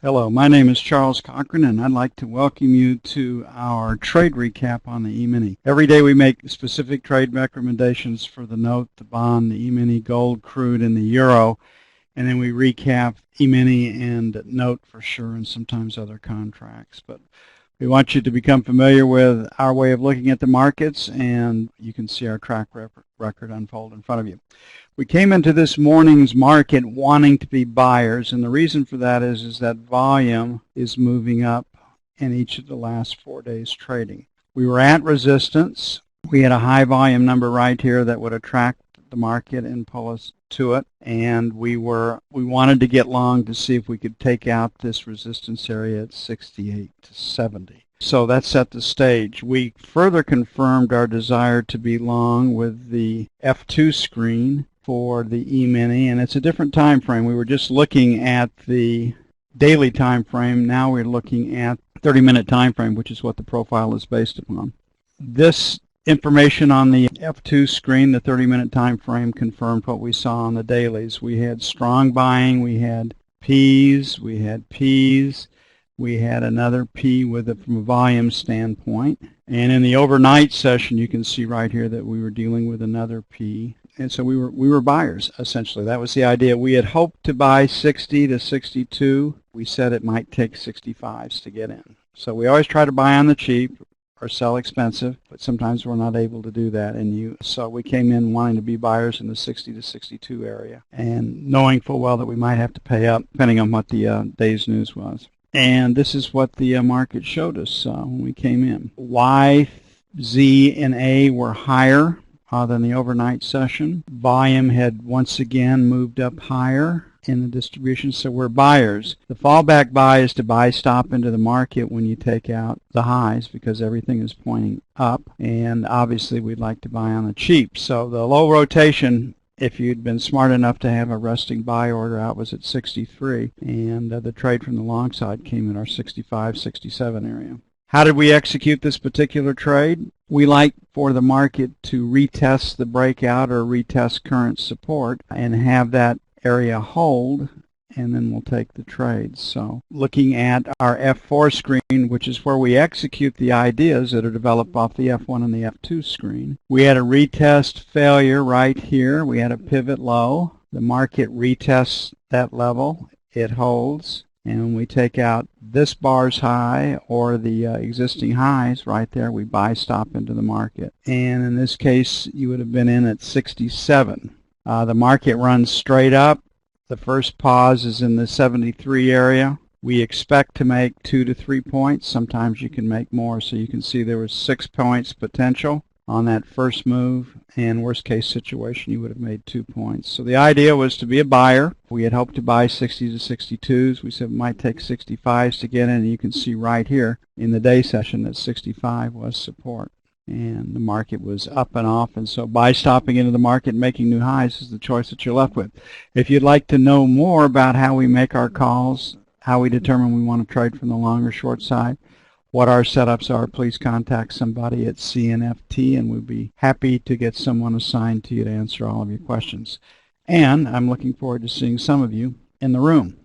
Hello, my name is Charles Cochran, and I'd like to welcome you to our trade recap on the Emini. Every day we make specific trade recommendations for the note, the bond, the Emini, gold, crude, and the euro, and then we recap Emini and note for sure, and sometimes other contracts. But we want you to become familiar with our way of looking at the markets, and you can see our track record unfold in front of you. We came into this morning's market wanting to be buyers, and the reason for that is that volume is moving up in each of the last 4 days trading. We were at resistance. We had a high volume number right here that would attract the market and pull us to it, and we wanted to get long to see if we could take out this resistance area at 68 to 70. So that set the stage. We further confirmed our desire to be long with the F2 screen for the Emini, and it's a different time frame. We were just looking at the daily time frame. Now we're looking at 30-minute time frame, which is what the profile is based upon. This information on the F2 screen, the 30-minute time frame, confirmed what we saw on the dailies. We had strong buying, we had P's, we had P's, we had another P with it from a volume standpoint. And in the overnight session, you can see right here that we were dealing with another P. And so we were buyers, essentially. That was the idea. We had hoped to buy 60 to 62. We said it might take 65s to get in. So we always try to buy on the cheap or sell expensive, but sometimes we're not able to do that. So we came in wanting to be buyers in the 60 to 62 area, and knowing full well that we might have to pay up depending on what the day's news was. And this is what the market showed us when we came in. Y, Z, and A were higher than the overnight session. Volume had once again moved up higher in the distribution, so we're buyers. The fallback buy is to buy stop into the market when you take out the highs because everything is pointing up, and obviously we'd like to buy on the cheap. So the low rotation, if you'd been smart enough to have a resting buy order out, was at 63, and the trade from the long side came in our 65, 67 area. How did we execute this particular trade? We like for the market to retest the breakout or retest current support and have that area hold, and then we'll take the trade. So looking at our F4 screen, which is where we execute the ideas that are developed off the F1 and the F2 screen, we had a retest failure right here. We had a pivot low. The market retests that level. It holds. And when we take out this bar's high or the existing highs right there, we buy stop into the market. And in this case, you would have been in at 67. The market runs straight up. The first pause is in the 73 area. We expect to make 2 to 3 points. Sometimes you can make more. So you can see there was 6 points potential on that first move, and worst case situation you would have made 2 points. So the idea was to be a buyer. We had hoped to buy 60 to 62s. We said it might take 65s to get in, and you can see right here in the day session that 65 was support, and the market was up and off, and so buy stopping into the market and making new highs is the choice that you're left with. If you'd like to know more about how we make our calls, how we determine we want to trade from the long or short side, what our setups are, please contact somebody at CNFT, and we'll be happy to get someone assigned to you to answer all of your questions. And I'm looking forward to seeing some of you in the room.